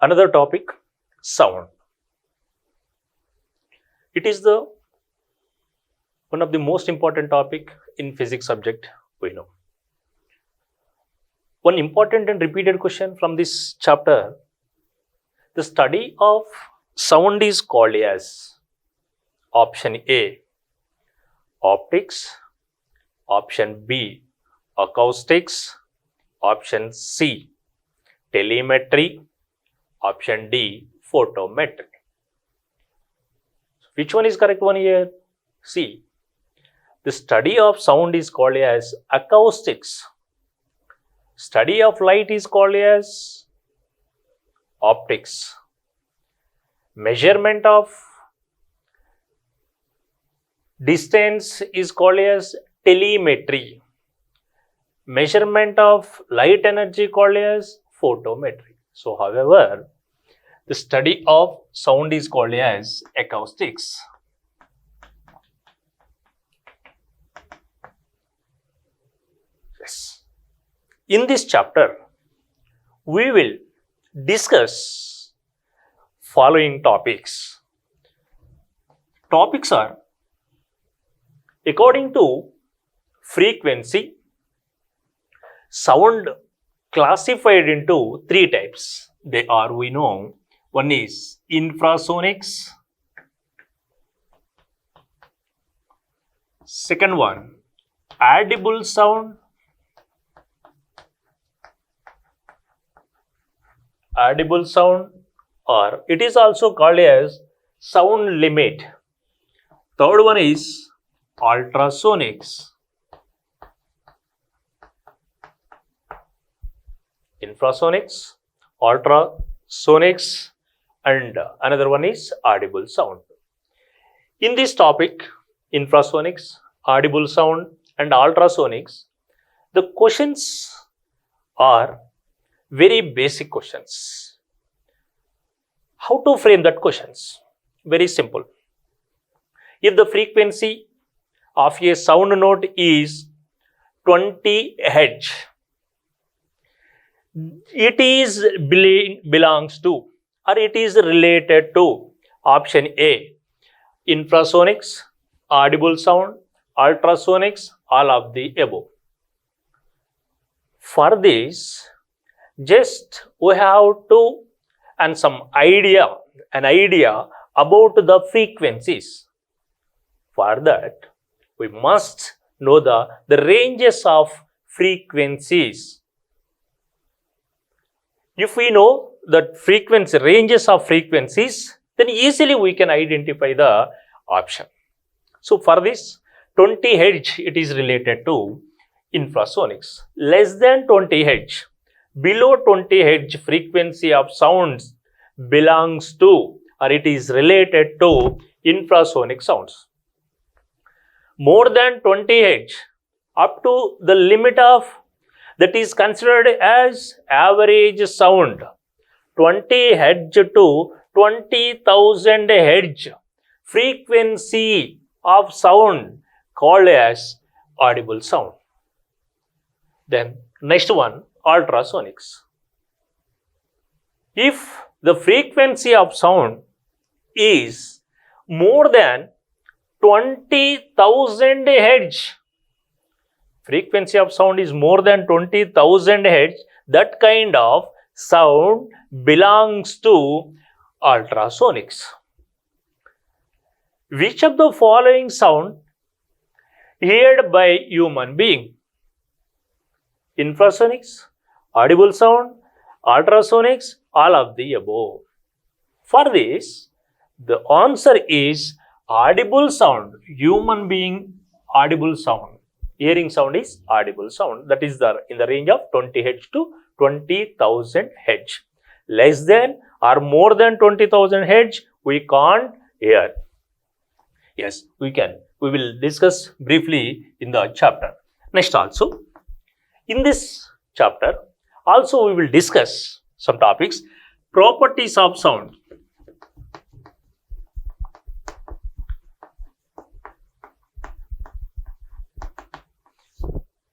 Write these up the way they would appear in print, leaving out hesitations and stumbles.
Another topic, sound. It is the one of the most important topic in physics subject we know. One important and repeated question from this chapter, the study of sound is called as option A, optics, option B, acoustics, option C, telemetry, option D, photometry. Which one is correct one here? C. The study of sound is called as acoustics. Study of light is called as optics. Measurement of distance is called as telemetry. Measurement of light energy called as photometry. So, however, the study of sound is called as acoustics. Yes. In this chapter, we will discuss following topics. Topics are according to frequency, sound classified into three types. They are, we know, one is infrasonics, second one audible sound, or it is also called as sound limit. Third one is ultrasonics. Infrasonics, ultrasonics, and another one is audible sound. In this topic, infrasonics, audible sound, and ultrasonics, the questions are very basic questions. How to frame that questions? Very simple. If the frequency of a sound note is 20 Hz, it is belongs to or it is related to option A, infrasonics, audible sound, ultrasonics, all of the above. For this, just we have to and an idea about the frequencies. For that, we must know the ranges of frequencies. If we know the ranges of frequencies, then easily we can identify the option. So for this, 20 Hz, it is related to infrasonics. Less than 20 Hz, below 20 Hz frequency of sounds belongs to or it is related to infrasonic sounds. More than 20 Hz, up to the limit of that is considered as average sound, 20 Hz to 20,000 Hz frequency of sound called as audible sound. Then next one, ultrasonics. If the frequency of sound is more than 20,000 Hz, frequency of sound is more than 20,000 Hz, that kind of sound belongs to ultrasonics. Which of the following sound heard by human being? Infrasonics, audible sound, ultrasonics, all of the above. For this, the answer is audible sound. Human being audible sound. Hearing sound is audible sound. That is in the range of 20 Hz to 20,000 Hz. Less than or more than 20,000 Hz, we can't hear. Yes, we can. We will discuss briefly in the chapter. Next also, in this chapter, also we will discuss some topics. Properties of sound.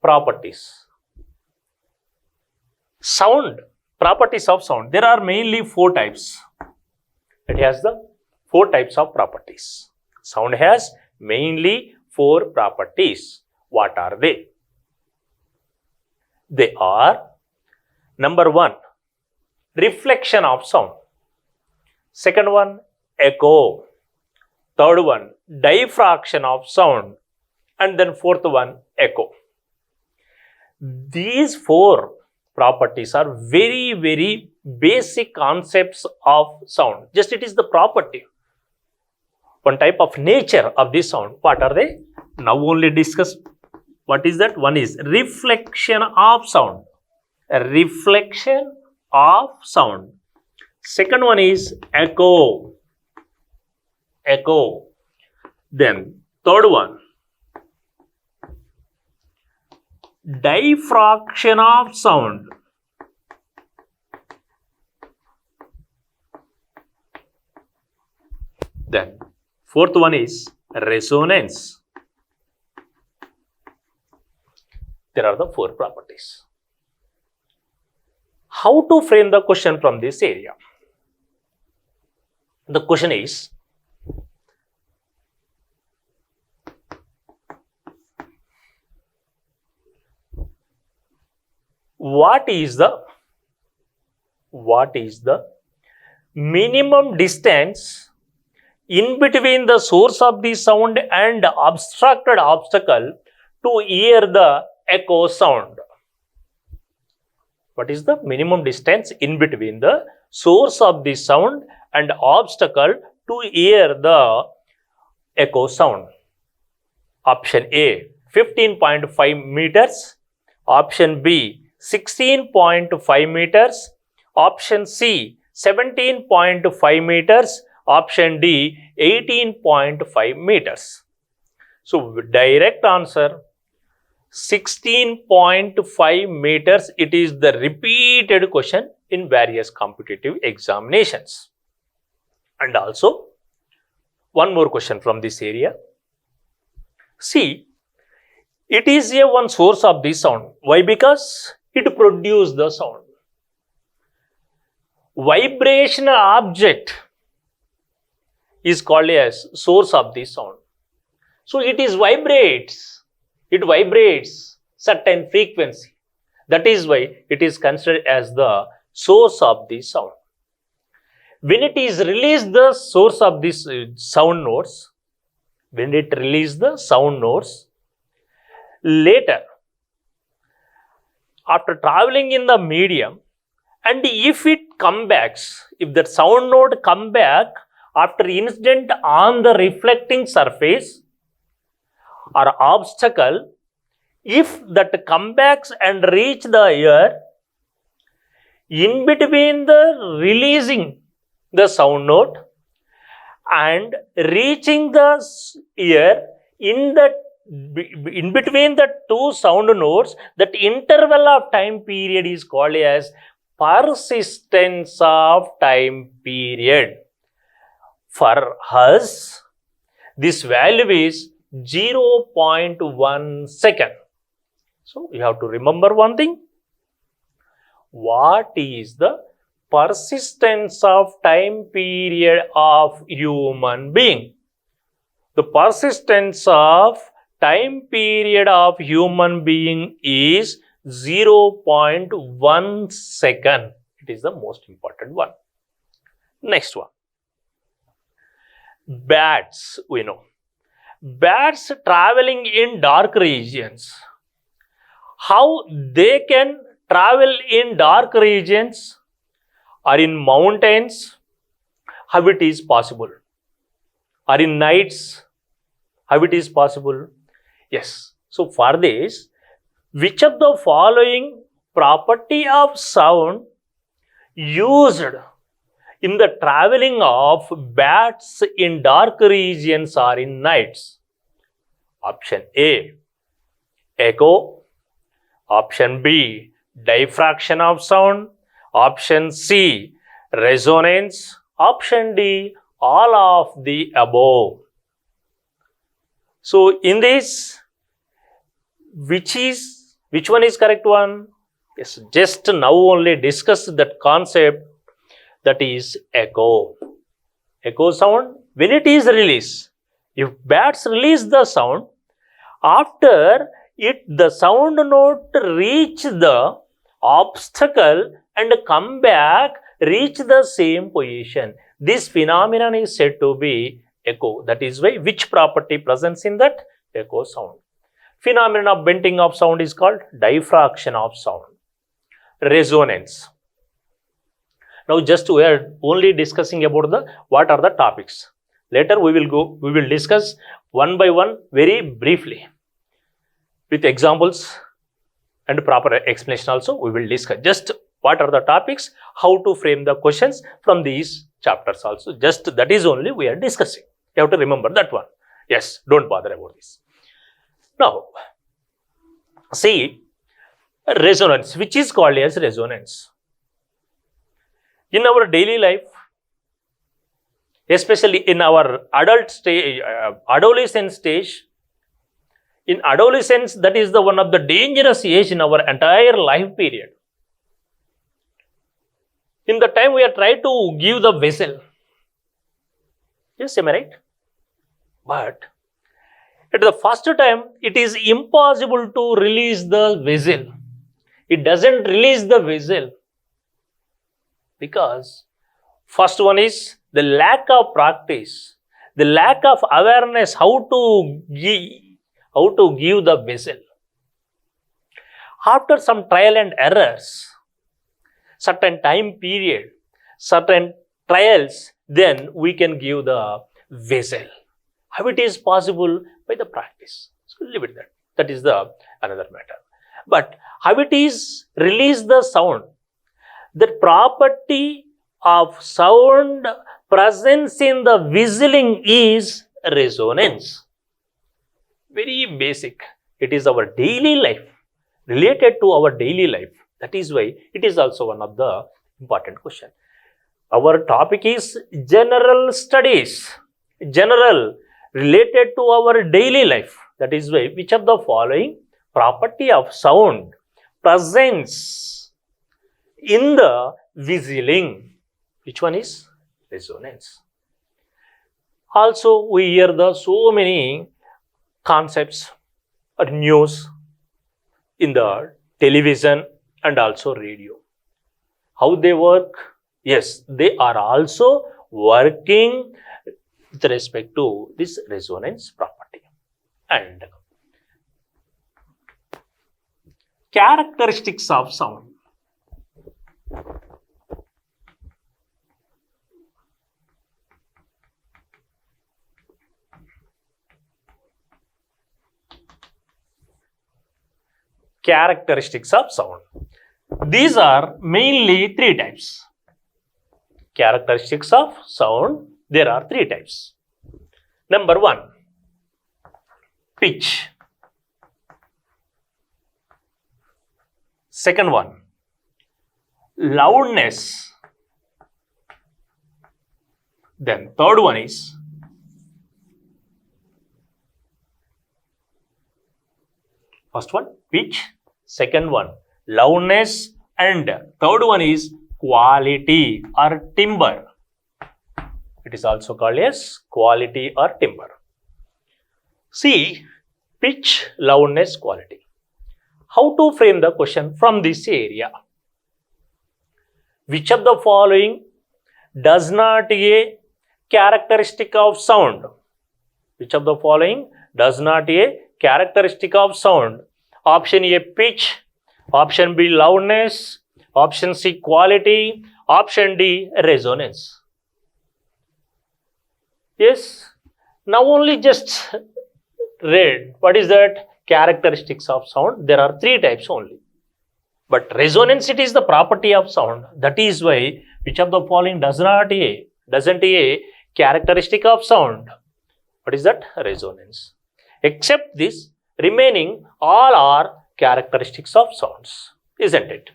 properties. Sound, properties of sound. There are mainly 4 types. It has the 4 types of properties. Sound has mainly 4 properties. What are they? They are: number 1, reflection of sound. Second one, echo. Third one, diffraction of sound. And then fourth one, echo. These 4 properties are very, very basic concepts of sound. Just it is the property. One type of nature of this sound. What are they? Now only discuss. What is that? One is reflection of sound. A reflection of sound. Second one is echo. Echo. Then third one, diffraction of sound. Then fourth one is resonance. There are the 4 properties. How to frame the question from this area? The question is, what is the minimum distance in between the source of the sound and obstructed obstacle to hear the echo sound? What is the minimum distance in between the source of the sound and obstacle to hear the echo sound? Option A, 15.5 meters. Option B, 16.5 meters. Option C, 17.5 meters. Option D, 18.5 meters. So, direct answer, 16.5 meters. It is the repeated question in various competitive examinations. And also, one more question from this area. See, it is a one source of the sound. Why? Because it produces the sound. Vibrational object is called as source of the sound. So it vibrates certain frequency. That is why it is considered as the source of the sound. When it is released the source of this sound notes, later, after traveling in the medium, and if it comes back, if that sound node come back after incident on the reflecting surface or obstacle, if that comes back and reach the ear, in between the releasing the sound node and reaching the ear, in between the 2 sound nodes, that interval of time period is called as persistence of time period. For us, this value is 0.1 second. So, you have to remember one thing. What is the persistence of time period of human being? The persistence of time period of human being is 0.1 second. It is the most important one. Next one. Bats, we know. Bats traveling in dark regions. How they can travel in dark regions or in mountains? How it is possible? Or in nights? How it is possible? Yes. So, for this, which of the following property of sound used in the traveling of bats in dark regions or in nights? Option A, echo. Option B, diffraction of sound. Option C, resonance. Option D, all of the above. So, in this, which is Which one is correct one? Yes, just now only discussed that concept, that is echo. Echo sound, when it is released, if bats release the sound, after it the sound note reach the obstacle and come back, reach the same position. This phenomenon is said to be echo. That is why which property presents in that echo sound. Phenomenon of bending of sound is called diffraction of sound. Resonance. Now just we are only discussing about the what are the topics. Later we will discuss one by one very briefly with examples and proper explanation also we will discuss. Just what are the topics, how to frame the questions from these chapters also. Just that is only we are discussing. You have to remember that one. Yes, don't bother about this. Now, see, resonance, which is called as resonance. In our daily life, especially in our adult stage, adolescent stage, in adolescence, that is the one of the dangerous age in our entire life period. In the time we are trying to give the vessel. Yes, am I right? But at the first time, it is impossible to release the vessel. It doesn't release the vessel because first one is the lack of practice, the lack of awareness how to give the vessel. After some trial and errors, certain time period, certain trials, then we can give the vessel. How it is possible? By the practice. So leave it there. That is the another matter. But how it is release the sound? The property of sound presence in the whistling is resonance. Very basic. It is our daily life, related to our daily life. That is why it is also one of the important question. Our topic is general studies, general related to our daily life. That is why which of the following property of sound presents in the whistling? Which one is resonance? Also, we hear the so many concepts or news in the television and also radio. How they work? Yes, they are also working with respect to this resonance property. And characteristics of sound. Characteristics of sound. These are mainly three types. Characteristics of sound, there are three types. Number one, pitch. Second one, loudness. Then third one is first one, pitch. Second one, loudness. And third one is quality or timbre. It is also called as quality or timbre. See, pitch, loudness, quality. How to frame the question from this area? Which of the following does not a characteristic of sound? Which of the following does not a characteristic of sound? Option A, pitch. Option B, loudness. Option C, quality. Option D, resonance. Yes. Now only just read. What is that? Characteristics of sound. There are three types only. But resonance, it is the property of sound. That is why which of the following doesn't a characteristic of sound? What is that? Resonance. Except this, remaining all are characteristics of sounds, isn't it?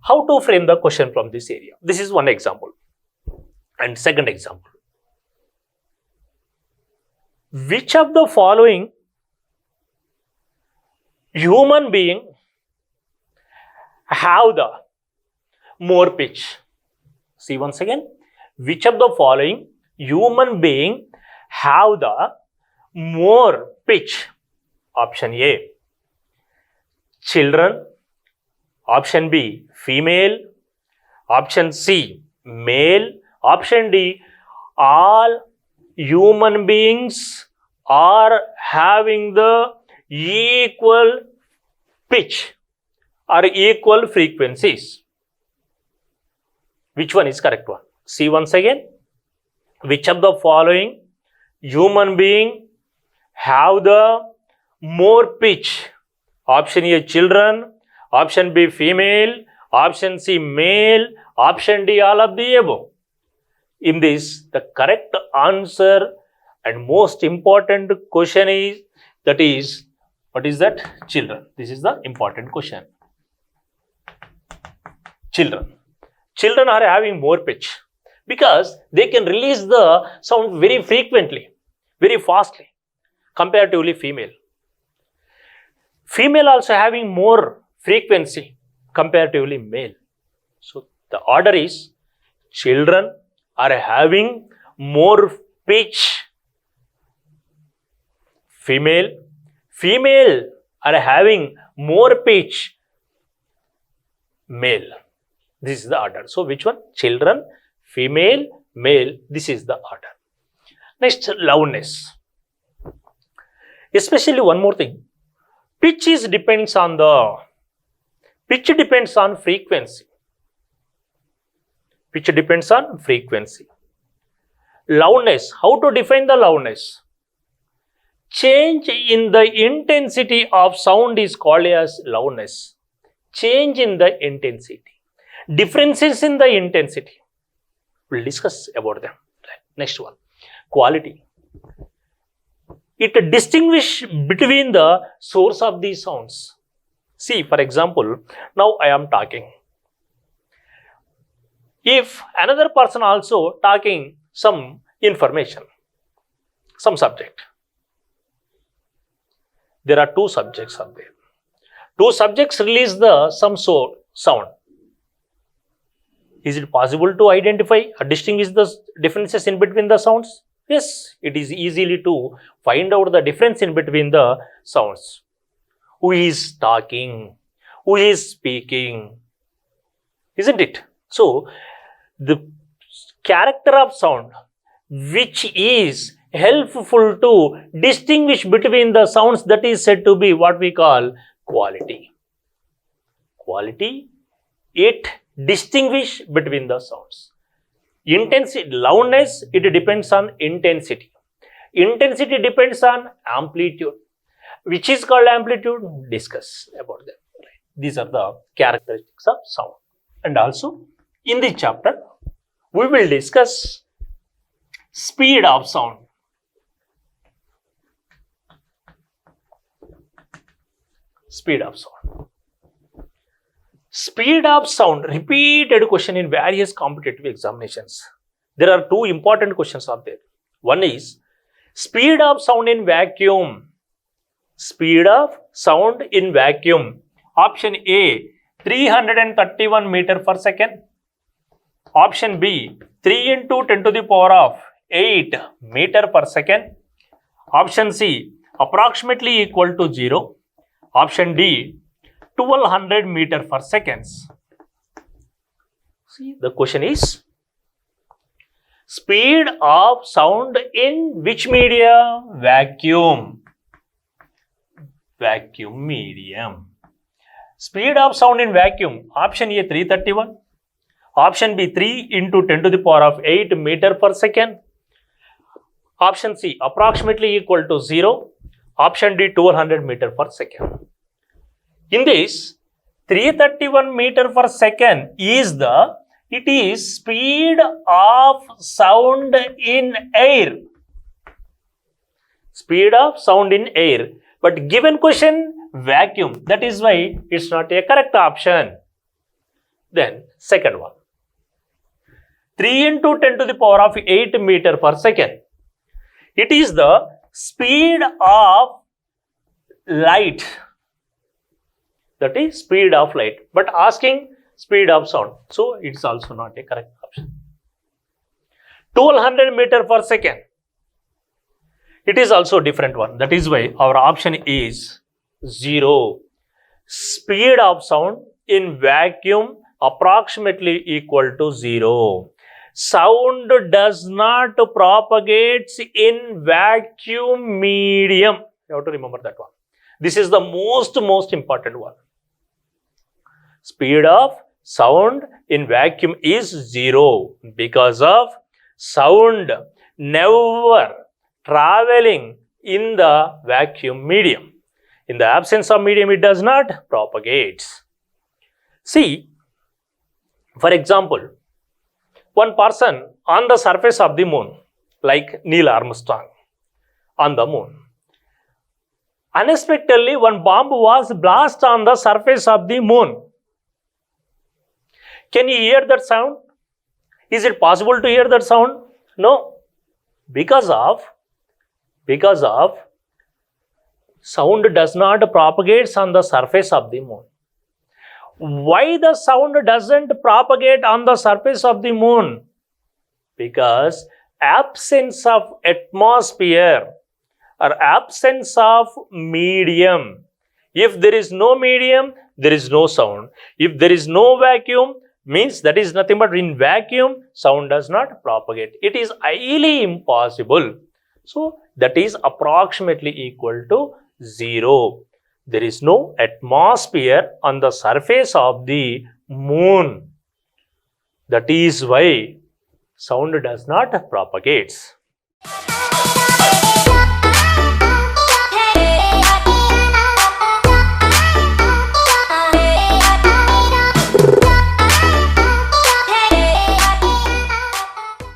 How to frame the question from this area? This is one example. And second example. Which of the following human being have the more pitch? See once again, which of the following human being have the more pitch? Option A, children. Option B, female. Option C, male. Option D, all human beings are having the equal pitch or equal frequencies. Which one is correct one? See once again, which of the following human being have the more pitch? Option A, children. Option B, female. Option C, male. Option D, all of the above. In this, the correct answer and most important question is, that is, what is that? Children. This is the important question. Children. Children are having more pitch because they can release the sound very frequently, very fastly, comparatively female. Female also having more frequency comparatively male. So the order is, children are having more pitch, female. Female are having more pitch, male. This is the order. So which one? Children, female, male. This is the order. Next, loudness. Especially one more thing. Pitch depends on frequency. Pitch depends on frequency. Loudness. How to define the loudness? Change in the intensity of sound is called as loudness. Change in the intensity. Differences in the intensity. We'll discuss about them. Next one. Quality. It distinguishes between the source of these sounds. See, for example, now I am talking. If another person also talking some information, some subject, there are two subjects are there. Two subjects release the some sound. Is it possible to identify or distinguish the differences in between the sounds? Yes, it is easily to find out the difference in between the sounds. Who is talking? Who is speaking? Isn't it? So, the character of sound which is helpful to distinguish between the sounds, that is said to be what we call quality. Quality, it distinguish between the sounds. Intensity, loudness, it depends on intensity. Intensity depends on amplitude. Which is called amplitude? Discuss about them. These are the characteristics of sound. And also, in this chapter, we will discuss speed of sound. Speed of sound. Speed of sound, repeated question in various competitive examinations. There are two important questions out there. One is speed of sound in vacuum. Speed of sound in vacuum. Option A, 331 meter per second. Option B, 3 into 10 to the power of 8 meter per second. Option C, approximately equal to 0. Option D, 1200 meter per seconds. See, the question is speed of sound in which media? Vacuum. Vacuum medium. Speed of sound in vacuum. Option A, 331. Option B, 3 into 10 to the power of 8 meter per second. Option C, approximately equal to 0. Option D, 1200 meter per second. In this, 331 meter per second is it is speed of sound in air. Speed of sound in air. But given question, vacuum. That is why it's not a correct option. Then, second one. 3 into 10 to the power of 8 meter per second. It is the speed of light. that is speed of light, but asking speed of sound, so it's also not a correct option. 1200 meter per second, it is also a different one. That is why our option is 0. Speed of sound in vacuum approximately equal to 0. Sound does not propagate in vacuum medium. You have to remember that one. This is the most important one. Speed of sound in vacuum is 0 because of sound never traveling in the vacuum medium. In the absence of medium, it does not propagate. See, for example, one person on the surface of the moon, like Neil Armstrong on the moon. Unexpectedly, one bomb was blasted on the surface of the moon. Can you hear that sound? Is it possible to hear that sound? No. Because of sound does not propagate on the surface of the moon. Why the sound doesn't propagate on the surface of the moon? Because absence of atmosphere or absence of medium. If there is no medium, there is no sound. If there is no vacuum, means that is nothing but in vacuum, sound does not propagate. It is highly impossible. So that is approximately equal to 0. There is no atmosphere on the surface of the moon. That is why sound does not propagate.